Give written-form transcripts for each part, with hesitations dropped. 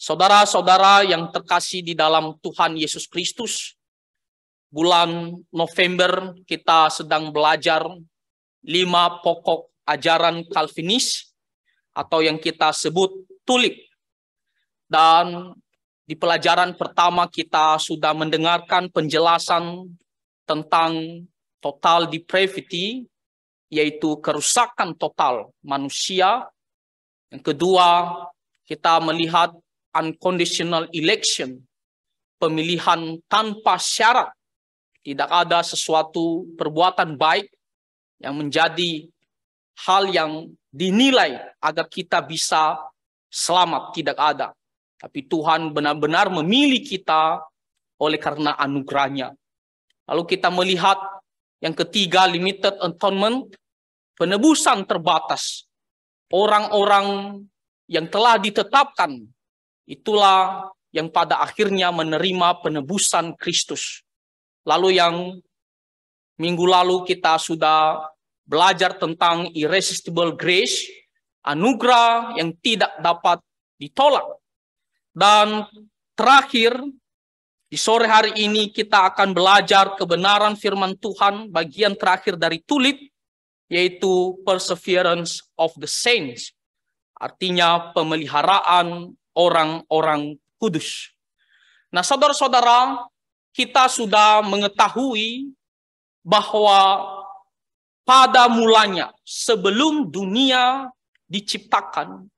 Saudara-saudara yang terkasih di dalam Tuhan Yesus Kristus, bulan November kita sedang belajar 5 pokok ajaran Calvinis atau yang kita sebut tulip. Dan di pelajaran pertama kita sudah mendengarkan penjelasan tentang total depravity, yaitu kerusakan total manusia. Yang kedua, kita melihat unconditional election, pemilihan tanpa syarat. Tidak ada sesuatu perbuatan baik yang menjadi hal yang dinilai agar kita bisa selamat, tidak ada. Tapi Tuhan benar-benar memilih kita oleh karena anugerahnya. Lalu kita melihat yang ketiga, limited atonement, penebusan terbatas. Orang-orang yang telah ditetapkan, itulah yang pada akhirnya menerima penebusan Kristus. Lalu yang minggu lalu kita sudah belajar tentang irresistible grace, anugerah yang tidak dapat ditolak. Dan terakhir, di sore hari ini kita akan belajar kebenaran firman Tuhan, bagian terakhir dari tulip, yaitu perseverance of the saints. Artinya pemeliharaan orang-orang kudus. Nah, saudara-saudara, kita sudah mengetahui bahwa pada mulanya sebelum dunia diciptakan,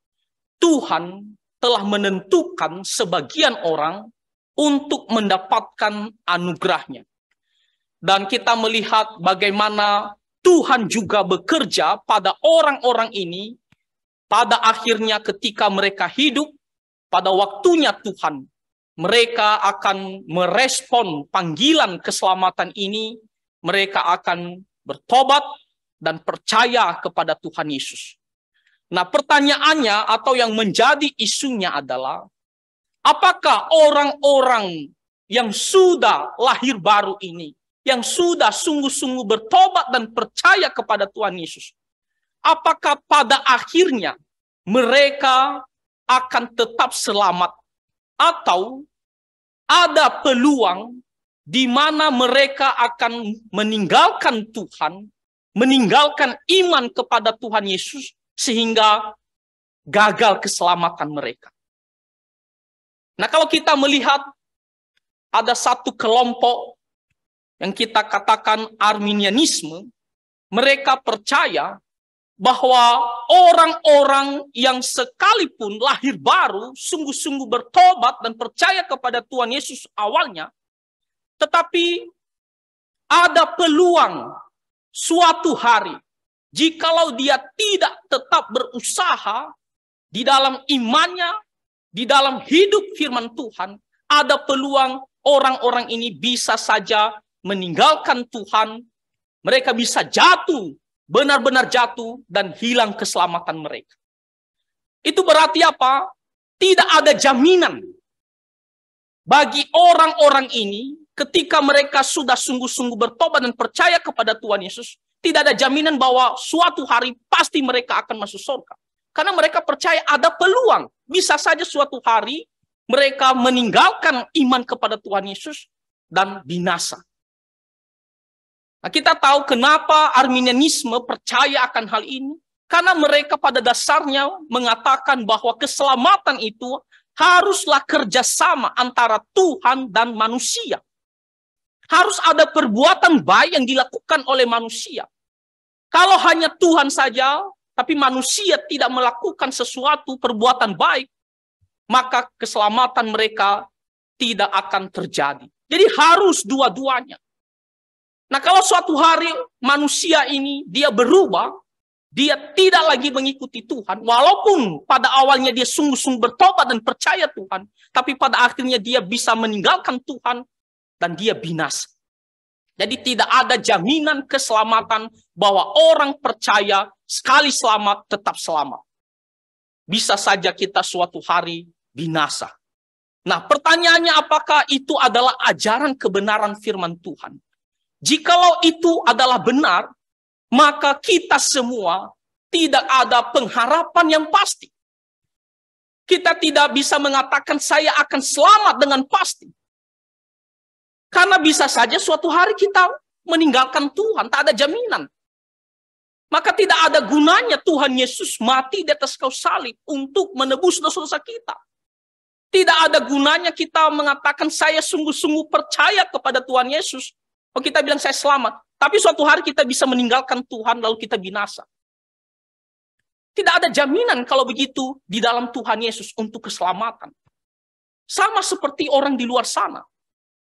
Tuhan telah menentukan sebagian orang untuk mendapatkan anugerahnya. Dan kita melihat bagaimana Tuhan juga bekerja pada orang-orang ini, pada akhirnya ketika mereka hidup, pada waktunya Tuhan, mereka akan merespon panggilan keselamatan ini, mereka akan bertobat dan percaya kepada Tuhan Yesus. Nah, pertanyaannya atau yang menjadi isunya adalah, apakah orang-orang yang sudah lahir baru ini, yang sudah sungguh-sungguh bertobat dan percaya kepada Tuhan Yesus, apakah pada akhirnya mereka akan tetap selamat, atau ada peluang di mana mereka akan meninggalkan Tuhan, meninggalkan iman kepada Tuhan Yesus, sehingga gagal keselamatan mereka. Nah, kalau kita melihat ada satu kelompok yang kita katakan Arminianisme, mereka percaya bahwa orang-orang yang sekalipun lahir baru, sungguh-sungguh bertobat dan percaya kepada Tuhan Yesus awalnya, tetapi ada peluang suatu hari, jikalau dia tidak tetap berusaha di dalam imannya, di dalam hidup firman Tuhan, ada peluang orang-orang ini bisa saja meninggalkan Tuhan, mereka bisa jatuh, benar-benar jatuh dan hilang keselamatan mereka. Itu berarti apa? Tidak ada jaminan bagi orang-orang ini ketika mereka sudah sungguh-sungguh bertobat dan percaya kepada Tuhan Yesus, tidak ada jaminan bahwa suatu hari pasti mereka akan masuk surga. Karena mereka percaya ada peluang. Bisa saja suatu hari mereka meninggalkan iman kepada Tuhan Yesus dan binasa. Nah, kita tahu kenapa Arminianisme percaya akan hal ini. Karena mereka pada dasarnya mengatakan bahwa keselamatan itu haruslah kerjasama antara Tuhan dan manusia. Harus ada perbuatan baik yang dilakukan oleh manusia. Kalau hanya Tuhan saja, tapi manusia tidak melakukan sesuatu perbuatan baik, maka keselamatan mereka tidak akan terjadi. Jadi harus dua-duanya. Nah, kalau suatu hari manusia ini dia berubah, dia tidak lagi mengikuti Tuhan, walaupun pada awalnya dia sungguh-sungguh bertobat dan percaya Tuhan, tapi pada akhirnya dia bisa meninggalkan Tuhan dan dia binasa. Jadi tidak ada jaminan keselamatan bahwa orang percaya sekali selamat tetap selamat. Bisa saja kita suatu hari binasa. Nah, pertanyaannya apakah itu adalah ajaran kebenaran firman Tuhan? Jikalau itu adalah benar, maka kita semua tidak ada pengharapan yang pasti. Kita tidak bisa mengatakan saya akan selamat dengan pasti. Karena bisa saja suatu hari kita meninggalkan Tuhan, tak ada jaminan. Maka tidak ada gunanya Tuhan Yesus mati di atas kayu salib untuk menebus dosa-dosa kita. Tidak ada gunanya kita mengatakan saya sungguh-sungguh percaya kepada Tuhan Yesus. Oh, kita bilang saya selamat. Tapi suatu hari kita bisa meninggalkan Tuhan lalu kita binasa. Tidak ada jaminan kalau begitu di dalam Tuhan Yesus untuk keselamatan. Sama seperti orang di luar sana.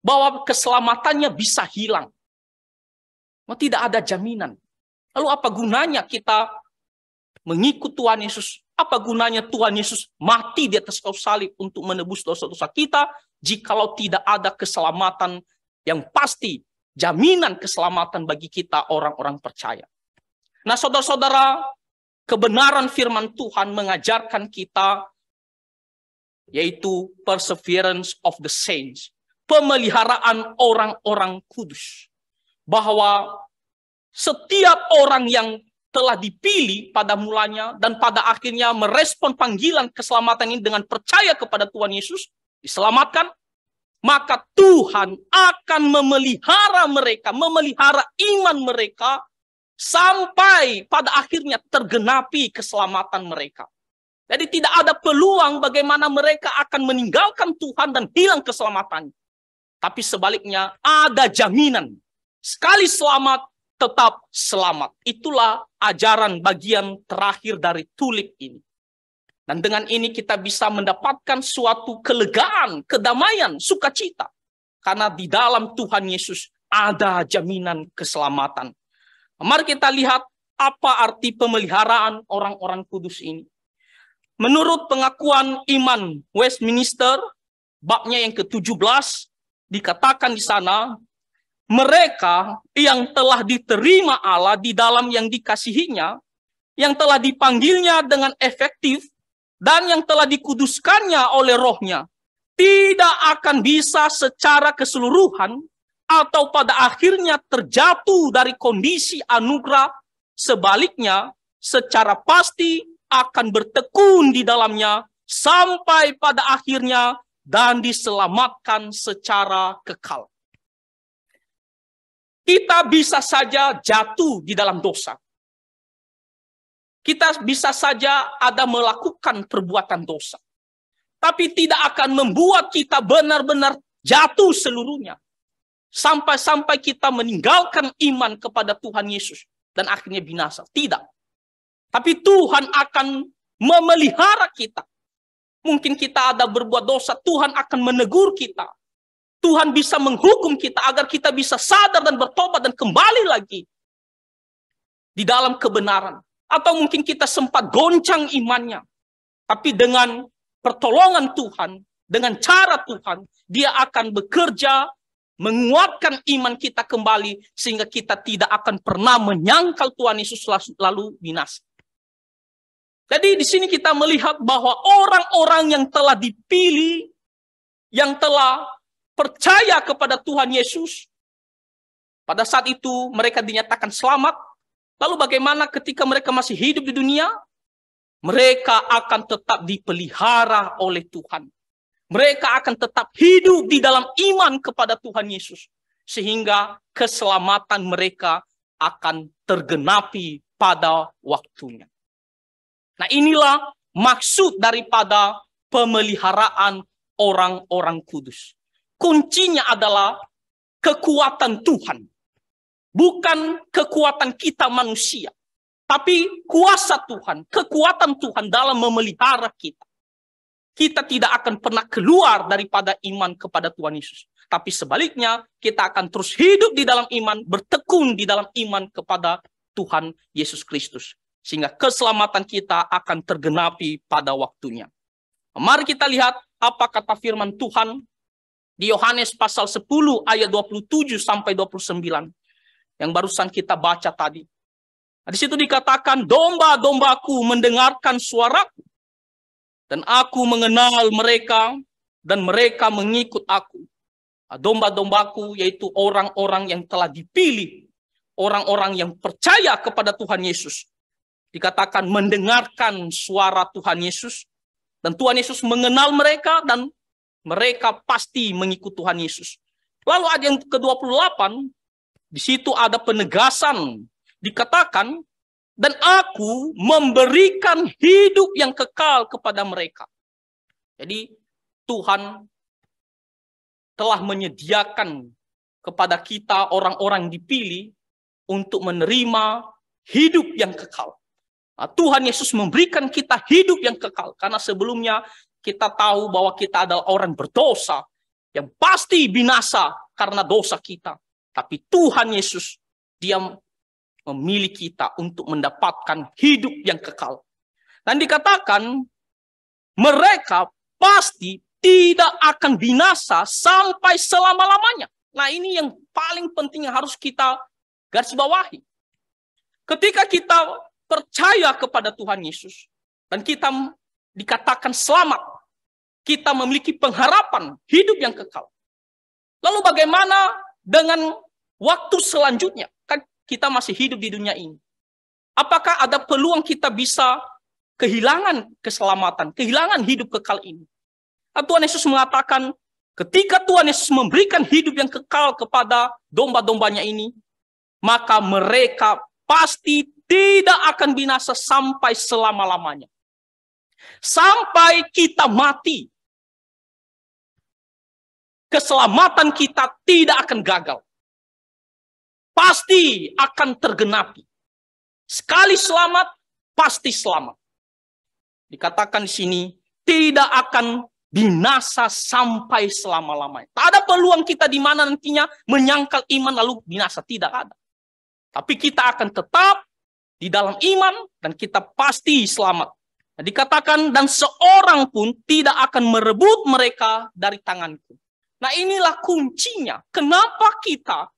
Bahwa keselamatannya bisa hilang. Oh, tidak ada jaminan. Lalu apa gunanya kita mengikut Tuhan Yesus? Apa gunanya Tuhan Yesus mati di atas kayu salib untuk menebus dosa-dosa kita jikalau tidak ada keselamatan yang pasti, jaminan keselamatan bagi kita orang-orang percaya. Nah, saudara-saudara, kebenaran firman Tuhan mengajarkan kita yaitu perseverance of the saints, pemeliharaan orang-orang kudus. Bahwa setiap orang yang telah dipilih pada mulanya dan pada akhirnya merespon panggilan keselamatan ini dengan percaya kepada Tuhan Yesus, diselamatkan, maka Tuhan akan memelihara mereka, memelihara iman mereka sampai pada akhirnya tergenapi keselamatan mereka. Jadi tidak ada peluang bagaimana mereka akan meninggalkan Tuhan dan hilang keselamatannya. Tapi sebaliknya ada jaminan. Sekali selamat, tetap selamat. Itulah ajaran bagian terakhir dari tulip ini. Dan dengan ini kita bisa mendapatkan suatu kelegaan, kedamaian, sukacita. Karena di dalam Tuhan Yesus ada jaminan keselamatan. Mari kita lihat apa arti pemeliharaan orang-orang kudus ini. Menurut pengakuan iman Westminster, babnya yang ke-17, dikatakan di sana, mereka yang telah diterima Allah di dalam yang dikasihinya, yang telah dipanggilnya dengan efektif, dan yang telah dikuduskannya oleh rohnya, tidak akan bisa secara keseluruhan atau pada akhirnya terjatuh dari kondisi anugerah. Sebaliknya, secara pasti akan bertekun di dalamnya sampai pada akhirnya dan diselamatkan secara kekal. Kita bisa saja jatuh di dalam dosa. Kita bisa saja ada melakukan perbuatan dosa. Tapi tidak akan membuat kita benar-benar jatuh seluruhnya. Sampai-sampai kita meninggalkan iman kepada Tuhan Yesus. Dan akhirnya binasa. Tidak. Tapi Tuhan akan memelihara kita. Mungkin kita ada berbuat dosa. Tuhan akan menegur kita. Tuhan bisa menghukum kita agar kita bisa sadar dan bertobat dan kembali lagi di dalam kebenaran. Atau mungkin kita sempat goncang imannya. Tapi dengan pertolongan Tuhan, dengan cara Tuhan, Dia akan bekerja menguatkan iman kita kembali sehingga kita tidak akan pernah menyangkal Tuhan Yesus lalu binasa. Jadi di sini kita melihat bahwa orang-orang yang telah dipilih, yang telah percaya kepada Tuhan Yesus, pada saat itu mereka dinyatakan selamat. Lalu bagaimana ketika mereka masih hidup di dunia? Mereka akan tetap dipelihara oleh Tuhan. Mereka akan tetap hidup di dalam iman kepada Tuhan Yesus. Sehingga keselamatan mereka akan tergenapi pada waktunya. Nah, inilah maksud daripada pemeliharaan orang-orang kudus. Kuncinya adalah kekuatan Tuhan. Bukan kekuatan kita manusia. Tapi kuasa Tuhan, kekuatan Tuhan dalam memelihara kita. Kita tidak akan pernah keluar daripada iman kepada Tuhan Yesus. Tapi sebaliknya, kita akan terus hidup di dalam iman, bertekun di dalam iman kepada Tuhan Yesus Kristus. Sehingga keselamatan kita akan tergenapi pada waktunya. Mari kita lihat apa kata firman Tuhan di Yohanes pasal 10 ayat 27 sampai 29 yang barusan kita baca tadi. Di situ dikatakan, domba-dombaku mendengarkan suaraku dan aku mengenal mereka dan mereka mengikut aku. Domba-dombaku yaitu orang-orang yang telah dipilih, orang-orang yang percaya kepada Tuhan Yesus. Dikatakan mendengarkan suara Tuhan Yesus Dan Tuhan Yesus mengenal mereka dan mereka pasti mengikut Tuhan Yesus. Lalu ayat yang ke-28, di situ ada penegasan. Dikatakan, dan aku memberikan hidup yang kekal kepada mereka. Jadi Tuhan telah menyediakan kepada kita orang-orang dipilih untuk menerima hidup yang kekal. Nah, Tuhan Yesus memberikan kita hidup yang kekal. Karena sebelumnya kita tahu bahwa kita adalah orang berdosa yang pasti binasa karena dosa kita. Tapi Tuhan Yesus, Dia memilih kita untuk mendapatkan hidup yang kekal. Dan dikatakan mereka pasti tidak akan binasa sampai selama-lamanya. Nah, ini yang paling penting yang harus kita garis bawahi. Ketika kita percaya kepada Tuhan Yesus dan kita dikatakan selamat, kita memiliki pengharapan hidup yang kekal. Lalu bagaimana dengan waktu selanjutnya? Kan kita masih hidup di dunia ini. Apakah ada peluang kita bisa kehilangan keselamatan, kehilangan hidup kekal ini? Tuhan Yesus mengatakan, ketika Tuhan Yesus memberikan hidup yang kekal kepada domba-dombanya ini, maka mereka pasti tidak akan binasa sampai selama-lamanya. Sampai kita mati, keselamatan kita tidak akan gagal. Pasti akan tergenapi. Sekali selamat, pasti selamat. Dikatakan di sini, tidak akan binasa sampai selama-lamanya. Tak ada peluang kita di mana nantinya menyangkal iman lalu binasa. Tidak ada. Tapi kita akan tetap di dalam iman dan kita pasti selamat. Nah, dikatakan, dan seorang pun tidak akan merebut mereka dari tanganku. Nah, inilah kuncinya. Kenapa kita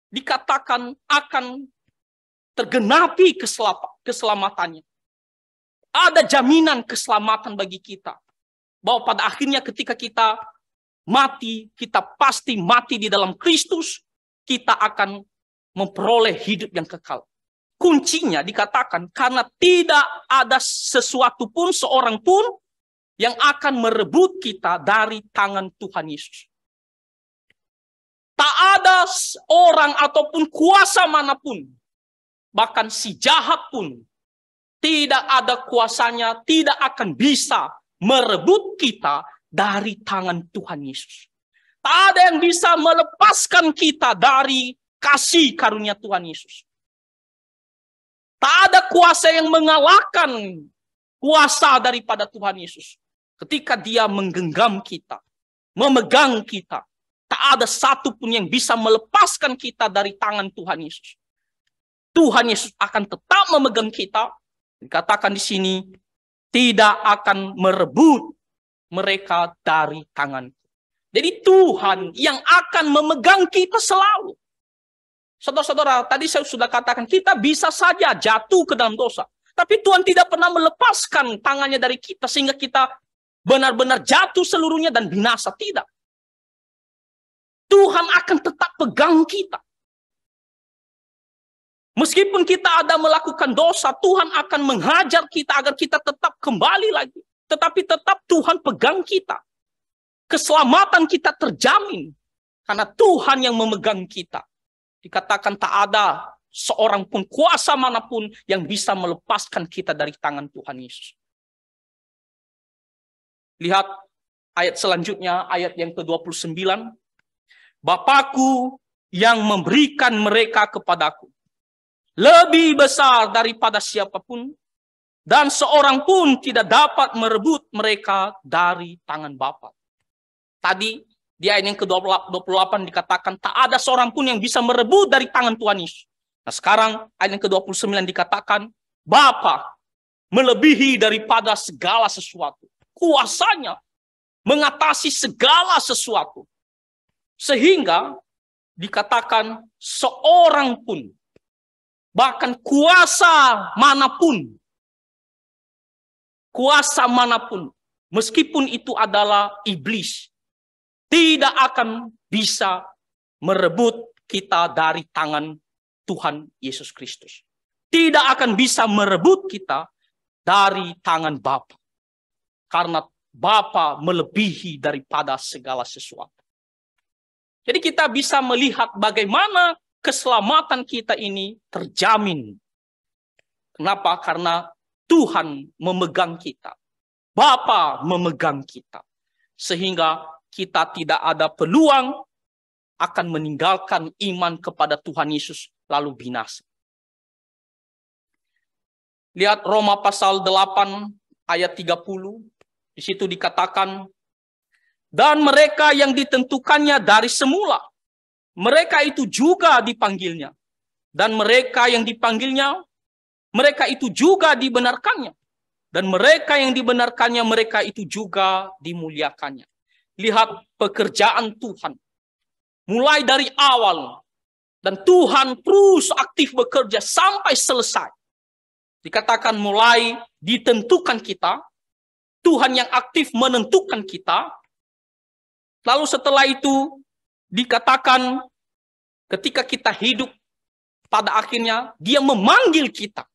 dikatakan akan tergenapi keselamatannya. Ada jaminan keselamatan bagi kita. Bahwa pada akhirnya ketika kita mati, kita pasti mati di dalam Kristus, kita akan memperoleh hidup yang kekal. Kuncinya dikatakan karena tidak ada sesuatu pun, seorang pun yang akan merebut kita dari tangan Tuhan Yesus. Tak ada orang ataupun kuasa manapun, bahkan si jahat pun, tidak ada kuasanya, tidak akan bisa merebut kita dari tangan Tuhan Yesus. Tak ada yang bisa melepaskan kita dari kasih karunia Tuhan Yesus. Tak ada kuasa yang mengalahkan kuasa daripada Tuhan Yesus. Ketika Dia menggenggam kita, memegang kita, tak ada satu pun yang bisa melepaskan kita dari tangan Tuhan Yesus. Tuhan Yesus akan tetap memegang kita. Dikatakan di sini, tidak akan merebut mereka dari tanganku. Jadi Tuhan yang akan memegang kita selalu. Saudara-saudara, tadi saya sudah katakan, kita bisa saja jatuh ke dalam dosa. Tapi Tuhan tidak pernah melepaskan tangannya dari kita, sehingga kita benar-benar jatuh seluruhnya dan binasa. Tidak. Tuhan akan tetap pegang kita. Meskipun kita ada melakukan dosa, Tuhan akan menghajar kita agar kita tetap kembali lagi. Tetapi tetap Tuhan pegang kita. Keselamatan kita terjamin. Karena Tuhan yang memegang kita. Dikatakan tak ada seorang pun, kuasa manapun yang bisa melepaskan kita dari tangan Tuhan Yesus. Lihat ayat selanjutnya, ayat yang ke-29. Bapakku yang memberikan mereka kepadaku lebih besar daripada siapapun, dan seorang pun tidak dapat merebut mereka dari tangan Bapa. Tadi di ayat yang ke-28 dikatakan tak ada seorang pun yang bisa merebut dari tangan Tuhan Yesus. Nah, sekarang ayat yang ke-29 dikatakan Bapa melebihi daripada segala sesuatu. Kuasanya mengatasi segala sesuatu. Sehingga dikatakan seorang pun, bahkan kuasa manapun, meskipun itu adalah iblis, tidak akan bisa merebut kita dari tangan Tuhan Yesus Kristus. Tidak akan bisa merebut kita dari tangan Bapa. karena Bapa melebihi daripada segala sesuatu. Jadi kita bisa melihat bagaimana keselamatan kita ini terjamin. Kenapa? Karena Tuhan memegang kita. Bapa memegang kita. Sehingga kita tidak ada peluang akan meninggalkan iman kepada Tuhan Yesus lalu binasa. Lihat Roma pasal 8 ayat 30. Di situ dikatakan, dan mereka yang ditentukannya dari semula, mereka itu juga dipanggilnya. Dan mereka yang dipanggilnya, mereka itu juga dibenarkannya. Dan mereka yang dibenarkannya, mereka itu juga dimuliakannya. Lihat pekerjaan Tuhan. Mulai dari awal. Dan Tuhan terus aktif bekerja sampai selesai. Dikatakan mulai ditentukan kita. Tuhan yang aktif menentukan kita. Lalu setelah itu dikatakan ketika kita hidup pada akhirnya dia memanggil kita.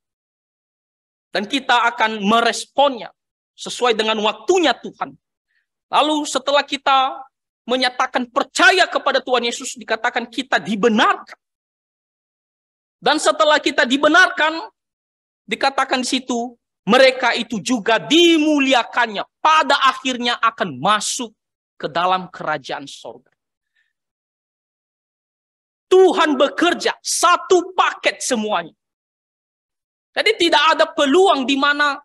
Dan kita akan meresponnya sesuai dengan waktunya Tuhan. Lalu setelah kita menyatakan percaya kepada Tuhan Yesus, dikatakan kita dibenarkan. Dan setelah kita dibenarkan, dikatakan di situ, mereka itu juga dimuliakannya. Pada akhirnya akan masuk ke dalam kerajaan sorga. Tuhan bekerja satu paket semuanya. Jadi tidak ada peluang di mana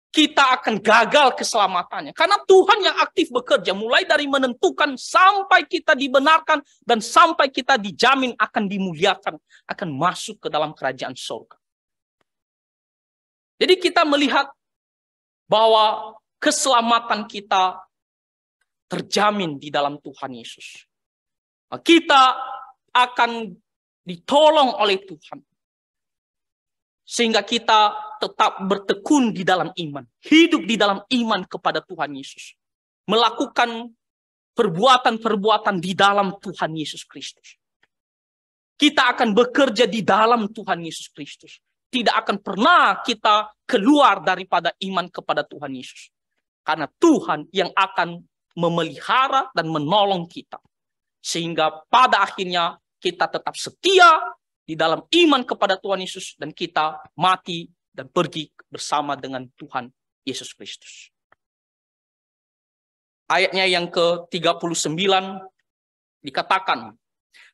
kita akan gagal keselamatannya. Karena Tuhan yang aktif bekerja mulai dari menentukan sampai kita dibenarkan dan sampai kita dijamin akan dimuliakan, akan masuk ke dalam kerajaan surga. Jadi kita melihat bahwa keselamatan kita terjamin di dalam Tuhan Yesus. Kita akan ditolong oleh Tuhan. Sehingga kita tetap bertekun di dalam iman. Hidup di dalam iman kepada Tuhan Yesus. Melakukan perbuatan-perbuatan di dalam Tuhan Yesus Kristus. Kita akan bekerja di dalam Tuhan Yesus Kristus. Tidak akan pernah kita keluar daripada iman kepada Tuhan Yesus. Karena Tuhan yang akan memelihara dan menolong kita. Sehingga pada akhirnya kita tetap setia di dalam iman kepada Tuhan Yesus dan kita mati dan pergi bersama dengan Tuhan Yesus Kristus. Ayatnya yang ke-39 dikatakan,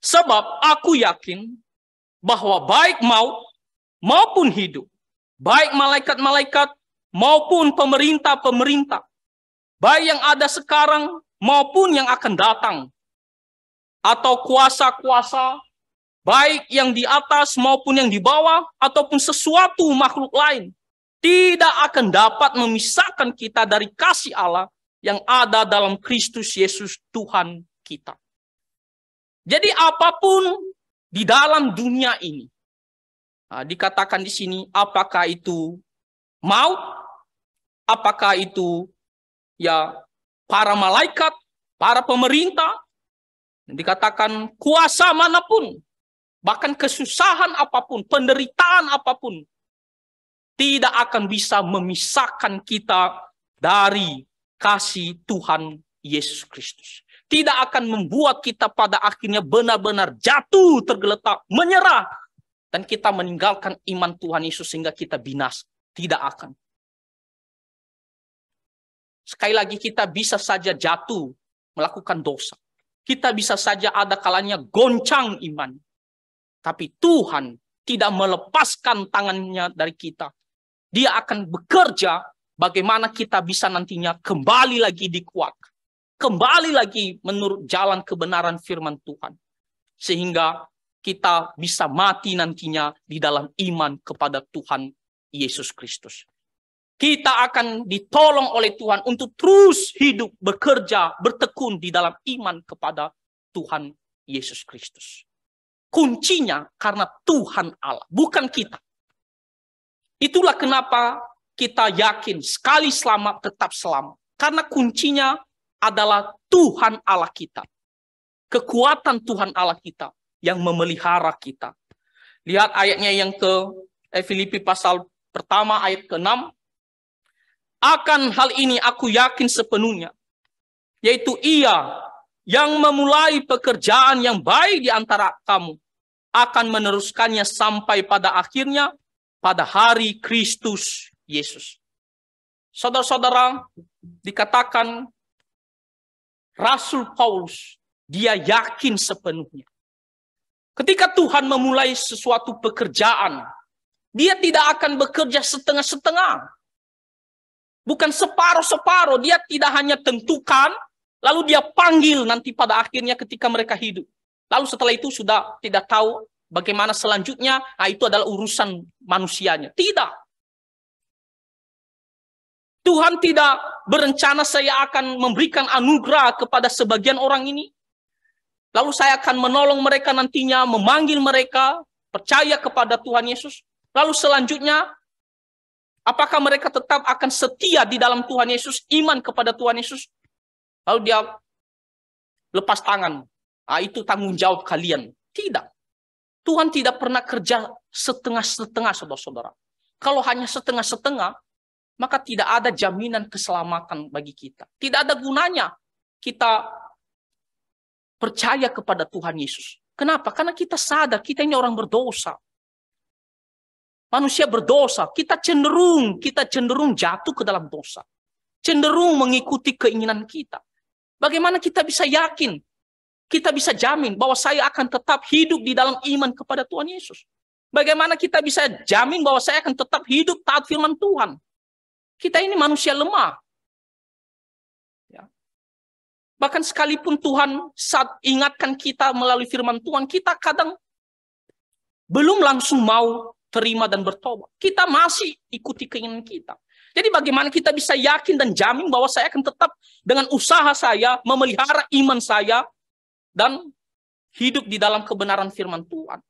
sebab aku yakin bahwa baik maut maupun hidup, baik malaikat-malaikat maupun pemerintah-pemerintah, baik yang ada sekarang maupun yang akan datang, atau kuasa-kuasa, baik yang di atas maupun yang di bawah, ataupun sesuatu makhluk lain, tidak akan dapat memisahkan kita dari kasih Allah yang ada dalam Kristus Yesus Tuhan kita. Jadi apapun di dalam dunia ini, dikatakan di sini, apakah itu maut, apakah itu ya para malaikat, para pemerintah, dikatakan kuasa manapun, bahkan kesusahan apapun, penderitaan apapun, tidak akan bisa memisahkan kita dari kasih Tuhan Yesus Kristus. Tidak akan membuat kita pada akhirnya benar-benar jatuh, tergeletak, menyerah, dan kita meninggalkan iman Tuhan Yesus sehingga kita binasa. Tidak akan. Sekali lagi kita bisa saja jatuh, melakukan dosa. Kita bisa saja ada kalanya goncang iman. Tapi Tuhan tidak melepaskan tangannya dari kita. Dia akan bekerja bagaimana kita bisa nantinya kembali lagi dikuatkan. Kembali lagi menurut jalan kebenaran firman Tuhan. Sehingga kita bisa mati nantinya di dalam iman kepada Tuhan Yesus Kristus. Kita akan ditolong oleh Tuhan untuk terus hidup, bekerja, bertekun di dalam iman kepada Tuhan Yesus Kristus. Kuncinya karena Tuhan Allah, bukan kita. Itulah kenapa kita yakin sekali selamat tetap selamat. Karena kuncinya adalah Tuhan Allah kita. Kekuatan Tuhan Allah kita yang memelihara kita. Lihat ayatnya yang ke Filipi pasal pertama ayat ke-6. Akan hal ini aku yakin sepenuhnya, yaitu Ia yang memulai pekerjaan yang baik di antara kamu akan meneruskannya sampai pada akhirnya pada hari Kristus Yesus. Saudara-saudara, dikatakan Rasul Paulus, dia yakin sepenuhnya. Ketika Tuhan memulai sesuatu pekerjaan, dia tidak akan bekerja setengah-setengah. Bukan separuh-separuh, dia tidak hanya tentukan, lalu dia panggil nanti pada akhirnya ketika mereka hidup. Lalu setelah itu sudah tidak tahu bagaimana selanjutnya, itu adalah urusan manusianya. Tidak. Tuhan tidak berencana saya akan memberikan anugerah kepada sebagian orang ini. Lalu saya akan menolong mereka nantinya, memanggil mereka, percaya kepada Tuhan Yesus. Lalu selanjutnya, apakah mereka tetap akan setia di dalam Tuhan Yesus, iman kepada Tuhan Yesus? Lalu dia lepas tangan. Itu tanggung jawab kalian. Tidak. Tuhan tidak pernah kerja setengah-setengah, saudara-saudara. Kalau hanya setengah-setengah, maka tidak ada jaminan keselamatan bagi kita. Tidak ada gunanya kita percaya kepada Tuhan Yesus. Kenapa? Karena kita sadar kita ini orang berdosa. Manusia berdosa, kita cenderung jatuh ke dalam dosa. Cenderung mengikuti keinginan kita. Bagaimana kita bisa yakin? Kita bisa jamin bahwa saya akan tetap hidup di dalam iman kepada Tuhan Yesus. Bagaimana kita bisa jamin bahwa saya akan tetap hidup taat firman Tuhan? Kita ini manusia lemah. Ya. Bahkan sekalipun Tuhan saat ingatkan kita melalui firman Tuhan, kita kadang belum langsung mau terima dan bertobat. Kita masih ikuti keinginan kita. Jadi bagaimana kita bisa yakin dan jamin bahwa saya akan tetap dengan usaha saya memelihara iman saya dan hidup di dalam kebenaran firman Tuhan.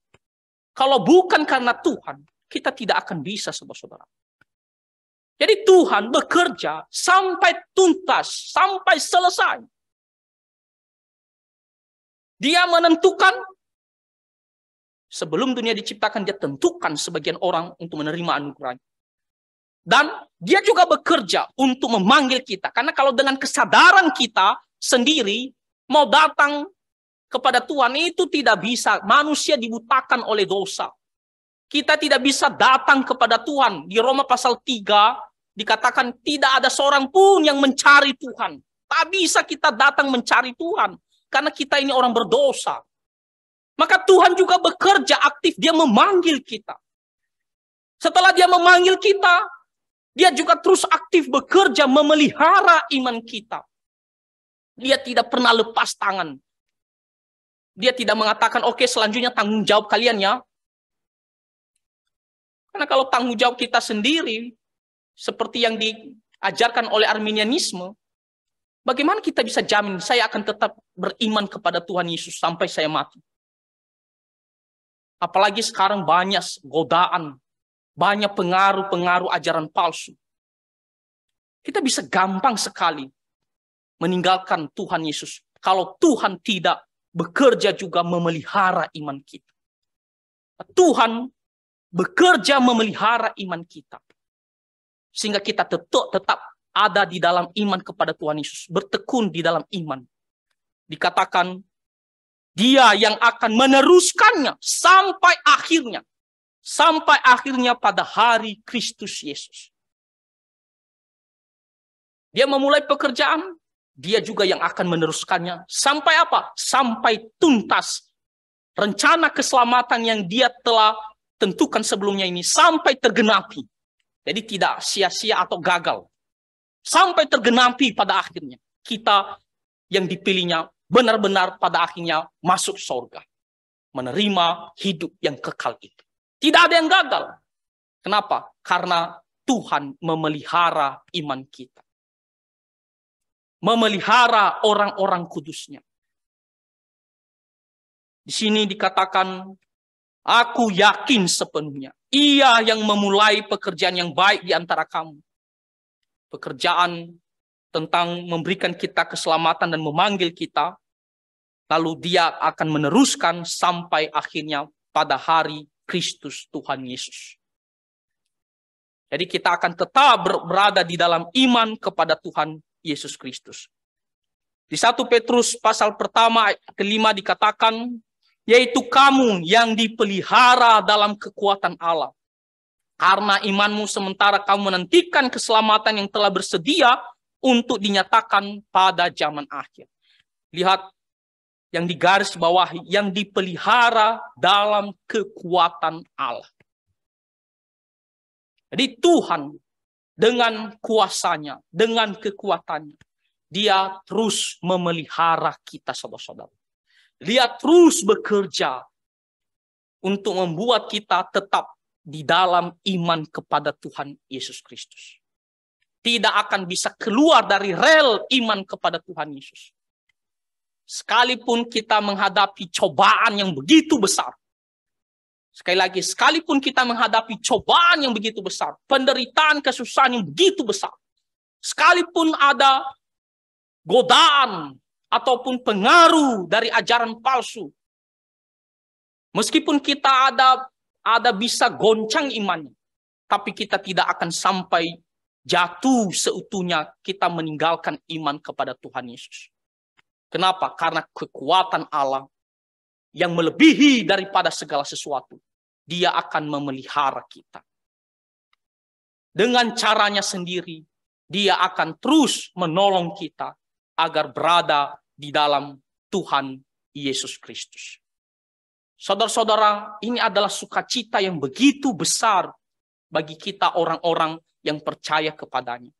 Kalau bukan karena Tuhan, kita tidak akan bisa, saudara-saudara. Jadi Tuhan bekerja sampai tuntas, sampai selesai. Dia menentukan, sebelum dunia diciptakan, dia tentukan sebagian orang untuk menerima anugerahnya. Dan dia juga bekerja untuk memanggil kita. Karena kalau dengan kesadaran kita sendiri, mau datang kepada Tuhan itu tidak bisa. Manusia dibutakan oleh dosa. Kita tidak bisa datang kepada Tuhan. Di Roma pasal 3 dikatakan tidak ada seorang pun yang mencari Tuhan. Tak bisa kita datang mencari Tuhan. Karena kita ini orang berdosa. Maka Tuhan juga bekerja aktif. Dia memanggil kita. Setelah dia memanggil kita, dia juga terus aktif bekerja memelihara iman kita. Dia tidak pernah lepas tangan. Dia tidak mengatakan, oke, selanjutnya tanggung jawab kalian ya. Karena kalau tanggung jawab kita sendiri, seperti yang diajarkan oleh Arminianisme, bagaimana kita bisa jamin saya akan tetap beriman kepada Tuhan Yesus sampai saya mati? Apalagi sekarang banyak godaan, banyak pengaruh-pengaruh ajaran palsu. Kita bisa gampang sekali meninggalkan Tuhan Yesus kalau Tuhan tidak bekerja juga memelihara iman kita. Tuhan bekerja memelihara iman kita. Sehingga kita tetap ada di dalam iman kepada Tuhan Yesus. Bertekun di dalam iman. Dikatakan, dia yang akan meneruskannya sampai akhirnya. Sampai akhirnya pada hari Kristus Yesus. Dia memulai pekerjaan, dia juga yang akan meneruskannya. Sampai apa? Sampai tuntas. Rencana keselamatan yang dia telah tentukan sebelumnya ini. Sampai tergenapi. Jadi tidak sia-sia atau gagal. Sampai tergenapi pada akhirnya. Kita yang dipilihnya benar-benar pada akhirnya masuk surga. Menerima hidup yang kekal itu. Tidak ada yang gagal. Kenapa? Karena Tuhan memelihara iman kita. Memelihara orang-orang kudusnya. Di sini dikatakan, aku yakin sepenuhnya. Ia yang memulai pekerjaan yang baik di antara kamu. Pekerjaan tentang memberikan kita keselamatan dan memanggil kita. Lalu dia akan meneruskan sampai akhirnya pada hari Kristus Tuhan Yesus. Jadi kita akan tetap berada di dalam iman kepada Tuhan Yesus Kristus. Di 1 Petrus pasal pertama ayat kelima dikatakan, yaitu kamu yang dipelihara dalam kekuatan Allah. Karena imanmu sementara kamu menantikan keselamatan yang telah bersedia untuk dinyatakan pada zaman akhir. Lihat yang digaris bawahi, yang dipelihara dalam kekuatan Allah. Jadi Tuhan dengan kuasanya, dengan kekuatannya, Dia terus memelihara kita, saudara-saudara. Dia terus bekerja untuk membuat kita tetap di dalam iman kepada Tuhan Yesus Kristus. Tidak akan bisa keluar dari rel iman kepada Tuhan Yesus. Sekalipun kita menghadapi cobaan yang begitu besar. Sekali lagi, sekalipun kita menghadapi cobaan yang begitu besar, penderitaan, kesusahan yang begitu besar, sekalipun ada godaan ataupun pengaruh dari ajaran palsu, meskipun kita ada bisa goncang imannya, tapi kita tidak akan sampai jatuh seutuhnya kita meninggalkan iman kepada Tuhan Yesus. Kenapa? Karena kekuatan Allah yang melebihi daripada segala sesuatu, Dia akan memelihara kita. Dengan caranya sendiri, Dia akan terus menolong kita agar berada di dalam Tuhan Yesus Kristus. Saudara-saudara, ini adalah sukacita yang begitu besar bagi kita orang-orang yang percaya kepadanya.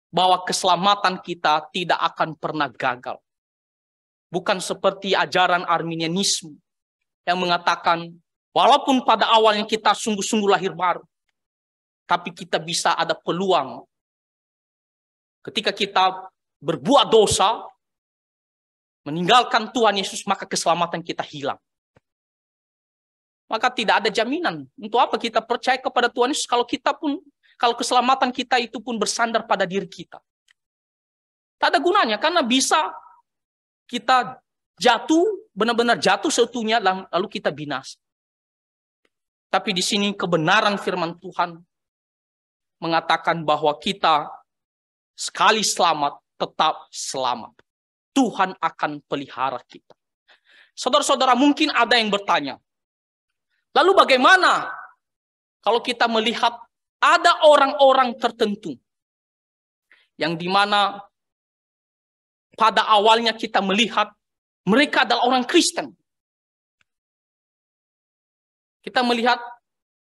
Bahwa keselamatan kita tidak akan pernah gagal. Bukan seperti ajaran Arminianisme yang mengatakan, walaupun pada awalnya kita sungguh-sungguh lahir baru, tapi kita bisa ada peluang. Ketika kita berbuat dosa, meninggalkan Tuhan Yesus, maka keselamatan kita hilang. Maka tidak ada jaminan. Untuk apa kita percaya kepada Tuhan Yesus kalau keselamatan kita itu pun bersandar pada diri kita. Tak ada gunanya, karena bisa kita jatuh, benar-benar jatuh seutuhnya, lalu kita binasa. Tapi di sini kebenaran firman Tuhan mengatakan bahwa kita sekali selamat, tetap selamat. Tuhan akan pelihara kita. Saudara-saudara, mungkin ada yang bertanya, lalu bagaimana kalau kita melihat ada orang-orang tertentu yang dimana pada awalnya kita melihat mereka adalah orang Kristen. Kita melihat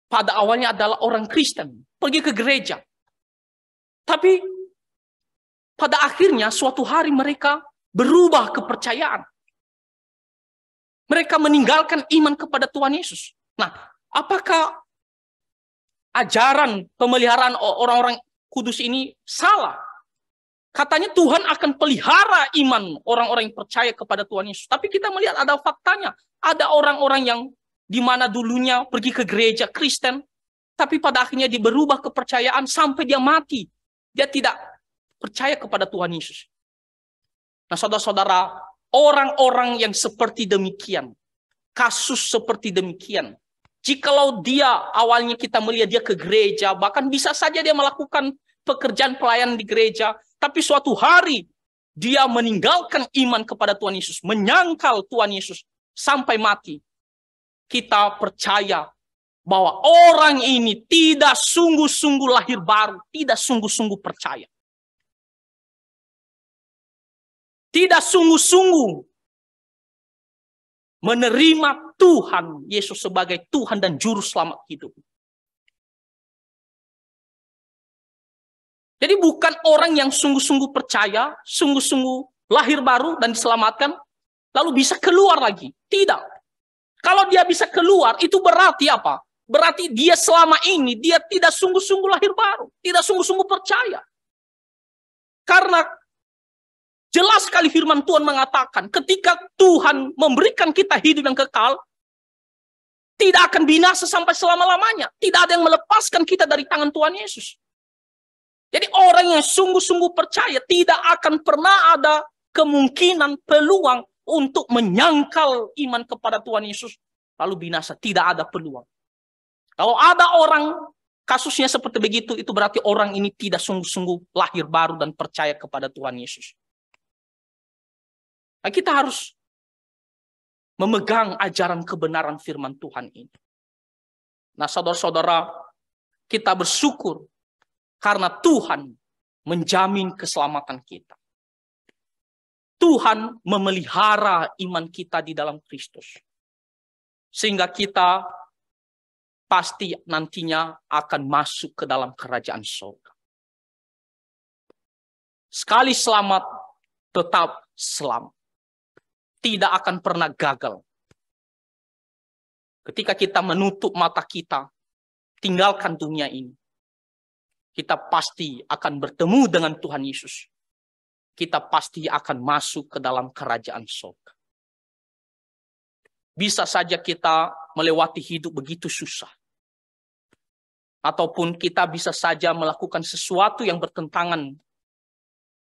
pada awalnya adalah orang Kristen, pergi ke gereja. Tapi pada akhirnya suatu hari mereka berubah kepercayaan. Mereka meninggalkan iman kepada Tuhan Yesus. Nah, apakah ajaran pemeliharaan orang-orang kudus ini salah? Katanya Tuhan akan pelihara iman orang-orang yang percaya kepada Tuhan Yesus. Tapi kita melihat ada faktanya. Ada orang-orang yang di mana dulunya pergi ke gereja Kristen, tapi pada akhirnya dia berubah kepercayaan sampai dia mati. Dia tidak percaya kepada Tuhan Yesus. Nah, saudara-saudara, orang-orang yang seperti demikian, kasus seperti demikian, jikalau dia awalnya kita melihat dia ke gereja, bahkan bisa saja dia melakukan pekerjaan pelayanan di gereja, tapi suatu hari dia meninggalkan iman kepada Tuhan Yesus, menyangkal Tuhan Yesus sampai mati. Kita percaya bahwa orang ini tidak sungguh-sungguh lahir baru, tidak sungguh-sungguh percaya. Tidak sungguh-sungguh menerima Tuhan Yesus sebagai Tuhan dan Juru Selamat hidup. Jadi bukan orang yang sungguh-sungguh percaya, sungguh-sungguh lahir baru dan diselamatkan, lalu bisa keluar lagi. Tidak. Kalau dia bisa keluar, itu berarti apa? Berarti dia selama ini, dia tidak sungguh-sungguh lahir baru. Tidak sungguh-sungguh percaya. Karena jelas sekali firman Tuhan mengatakan, ketika Tuhan memberikan kita hidup yang kekal, tidak akan binasa sampai selama-lamanya. Tidak ada yang melepaskan kita dari tangan Tuhan Yesus. Jadi orang yang sungguh-sungguh percaya tidak akan pernah ada kemungkinan, peluang untuk menyangkal iman kepada Tuhan Yesus lalu binasa. Tidak ada peluang. Kalau ada orang kasusnya seperti begitu, itu berarti orang ini tidak sungguh-sungguh lahir baru dan percaya kepada Tuhan Yesus. Nah, kita harus memegang ajaran kebenaran firman Tuhan ini. Nah, saudara-saudara, kita bersyukur karena Tuhan menjamin keselamatan kita. Tuhan memelihara iman kita di dalam Kristus. Sehingga kita pasti nantinya akan masuk ke dalam kerajaan surga. Sekali selamat, tetap selamat. Tidak akan pernah gagal. Ketika kita menutup mata kita, tinggalkan dunia ini, kita pasti akan bertemu dengan Tuhan Yesus. Kita pasti akan masuk ke dalam kerajaan surga. Bisa saja kita melewati hidup begitu susah. Ataupun kita bisa saja melakukan sesuatu yang bertentangan,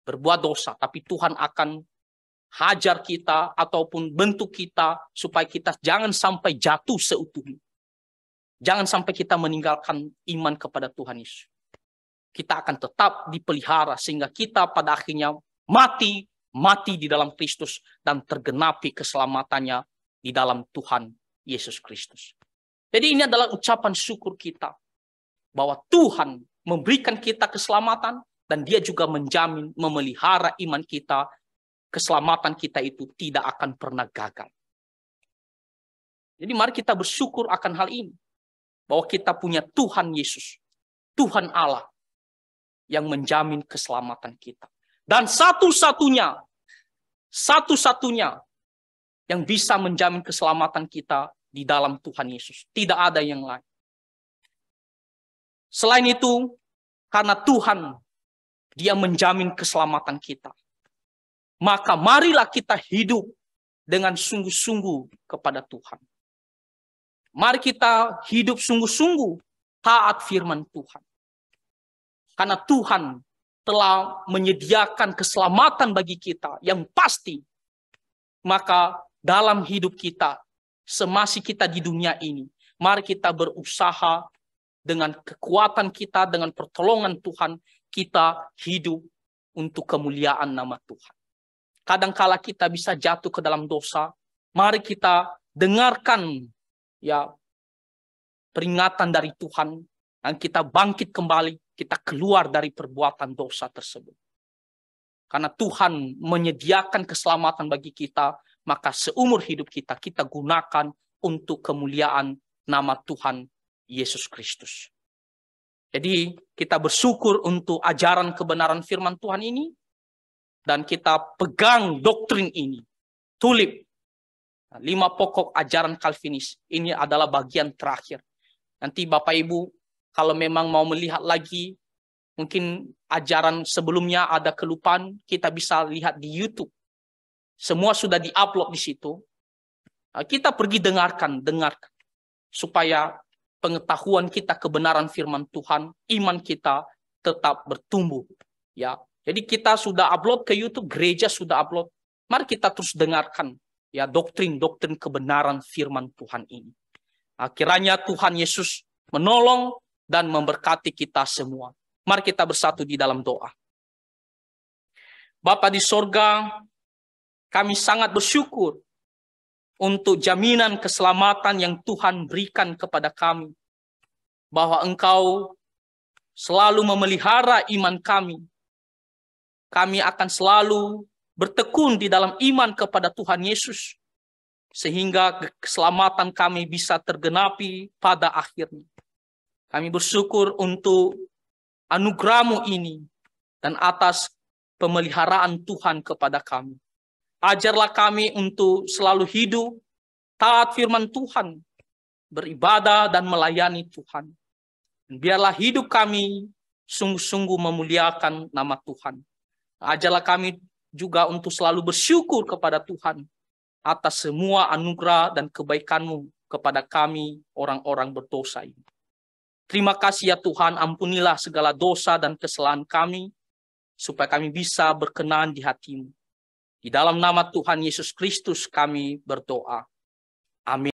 berbuat dosa. Tapi Tuhan akan hajar kita ataupun bentuk kita supaya kita jangan sampai jatuh seutuhnya. Jangan sampai kita meninggalkan iman kepada Tuhan Yesus. Kita akan tetap dipelihara sehingga kita pada akhirnya mati di dalam Kristus dan tergenapi keselamatannya di dalam Tuhan Yesus Kristus. Jadi ini adalah ucapan syukur kita bahwa Tuhan memberikan kita keselamatan dan Dia juga menjamin memelihara iman kita. Keselamatan kita itu tidak akan pernah gagal. Jadi mari kita bersyukur akan hal ini. Bahwa kita punya Tuhan Yesus, Tuhan Allah yang menjamin keselamatan kita. Dan satu-satunya yang bisa menjamin keselamatan kita di dalam Tuhan Yesus. Tidak ada yang lain. Selain itu, karena Tuhan, Dia menjamin keselamatan kita. Maka marilah kita hidup dengan sungguh-sungguh kepada Tuhan. Mari kita hidup sungguh-sungguh taat firman Tuhan. Karena Tuhan telah menyediakan keselamatan bagi kita yang pasti. Maka dalam hidup kita, semasa kita di dunia ini, mari kita berusaha dengan kekuatan kita, dengan pertolongan Tuhan, kita hidup untuk kemuliaan nama Tuhan. Kadangkala kita bisa jatuh ke dalam dosa, mari kita dengarkan ya peringatan dari Tuhan, dan kita bangkit kembali, kita keluar dari perbuatan dosa tersebut. Karena Tuhan menyediakan keselamatan bagi kita, maka seumur hidup kita gunakan untuk kemuliaan nama Tuhan Yesus Kristus. Jadi kita bersyukur untuk ajaran kebenaran firman Tuhan ini, dan kita pegang doktrin ini. Tulip 5 pokok ajaran Calvinis. Ini adalah bagian terakhir. Nanti Bapak Ibu, kalau memang mau melihat lagi, mungkin ajaran sebelumnya ada kelupaan, kita bisa lihat di YouTube. Semua sudah di-upload di situ. Kita pergi dengarkan. Supaya pengetahuan kita kebenaran firman Tuhan, iman kita tetap bertumbuh. Ya, jadi kita sudah upload ke YouTube, gereja sudah upload. Mari kita terus dengarkan ya doktrin kebenaran firman Tuhan ini. Kiranya Tuhan Yesus menolong dan memberkati kita semua. Mari kita bersatu di dalam doa. Bapa di sorga, kami sangat bersyukur untuk jaminan keselamatan yang Tuhan berikan kepada kami. Bahwa Engkau selalu memelihara iman kami. Kami akan selalu bertekun di dalam iman kepada Tuhan Yesus. Sehingga keselamatan kami bisa tergenapi pada akhirnya. Kami bersyukur untuk anugerah-Mu ini dan atas pemeliharaan Tuhan kepada kami. Ajarlah kami untuk selalu hidup taat firman Tuhan, beribadah dan melayani Tuhan. Dan biarlah hidup kami sungguh-sungguh memuliakan nama Tuhan. Ajarlah kami juga untuk selalu bersyukur kepada Tuhan atas semua anugerah dan kebaikan-Mu kepada kami orang-orang berdosa ini. Terima kasih ya Tuhan, ampunilah segala dosa dan kesalahan kami, supaya kami bisa berkenan di hati-Mu. Di dalam nama Tuhan Yesus Kristus kami berdoa. Amin.